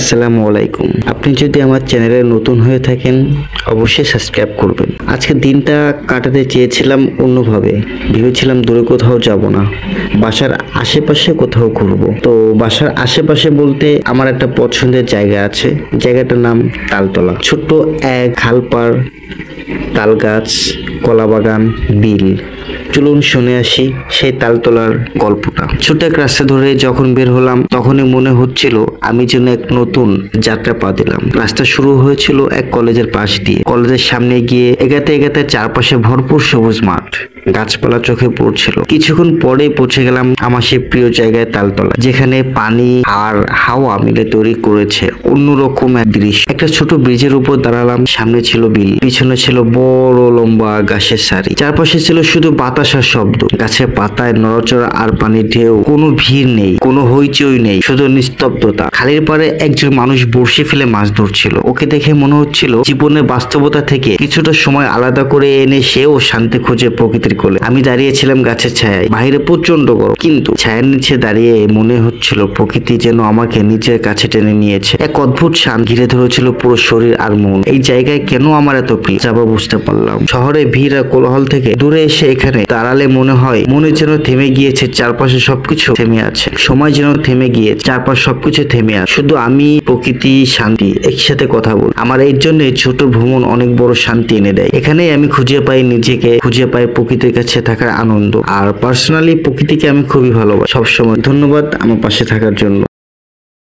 আসসালামু আলাইকুম। আপনি যদি আমার চ্যানেলে নতুন হয়ে থাকেন অবশ্যই সাবস্ক্রাইব করবেন। আজকে দিনটা কাটাতে চেয়েছিলাম অন্যভাবে, ভেবেছিলাম দূরে কোথাও যাব না, বাসার আশেপাশে কোথাও ঘুরবো। তো বাসার আশেপাশে বলতে আমার একটা পছন্দের জায়গা আছে, জায়গাটার নাম তালতলা। ছোট্ট এক খালপাড়, তাল গাছ, কলা বাগান, বিল। চলুন শুনে আসি সেই তালতলার গল্পটা। ছোট এক রাস্তা ধরে যখন বের হলাম তখনই মনে হচ্ছিল আমি যেন এক নতুন যাত্রা পা দিলাম। রাস্তা শুরু হয়েছিল এক কলেজের পাশ দিয়ে। কলেজের সামনে গিয়ে এগাতে এগাতে চারপাশে ভরপুর সবুজ মাঠ, গাছপালা চোখে পড়ছিল। কিছুক্ষণ পরেই পৌঁছে গেলাম আমার সেই প্রিয় জায়গায় তালতলা, যেখানে পানি আর হাওয়া মিলে তৈরি করেছে অন্যরকম এক দৃশ্য। একটা ছোট ব্রিজের উপর দাঁড়ালাম, সামনে ছিল বিল, পিছনে ছিল বড় লম্বা গাছের সারি, চারপাশে ছিল শুধু বাতাস আর শব্দ, গাছের পাতায় নড়াচড়া আর পানির ঢেউ। কোনো ভিড় নেই, কোনো হইচই নেই, শুধু নিস্তব্ধতা। খালের পাড়ে একজন মানুষ বড়শি ফেলে মাছ ধরছিল। ওকে দেখে মনে হচ্ছিল জীবনের বাস্তবতা থেকে কিছুটা সময় আলাদা করে এনে সেও শান্তি খুঁজে প্রকৃতির কোলে। আমি দাঁড়িয়েছিলাম গাছের ছায়ায়, বাইরে প্রচন্ড গরম, কিন্তু ছায়ার নিচে দাঁড়িয়ে মনে হচ্ছিল প্রকৃতি যেন আমাকে নিজের কাছে টেনে নিয়েছে। এক অদ্ভুত শান ঘিরে ধরেছিল পুরো শরীর আর মন। এই জায়গায় কেন আমার এত প্রিয় যাবো বুঝতে পারলাম। শহরে ভিড় আর কোলাহল থেকে দূরে এসে এখানে দাঁড়ালে মনে হয় মনে যেন থেমে গিয়েছে, চারপাশে সবকিছু থেমে আছে, সময় যেন থেমে গিয়েছে, চারপাশ সবকিছু থেমে আছে, শুধু আমি, প্রকৃতি, শান্তি একসাথে কথা বল। আমার এর জন্য ছোট ভ্রমণ অনেক বড় শান্তি এনে দেয়। এখানেই আমি খুঁজে পাই নিজেকে, খুঁজে পাই প্রকৃতির কাছে থাকার আনন্দ। আর পার্সোনালি প্রকৃতিকে আমি খুবই ভালোবাসি সবসময়। ধন্যবাদ আমার পাশে থাকার জন্য।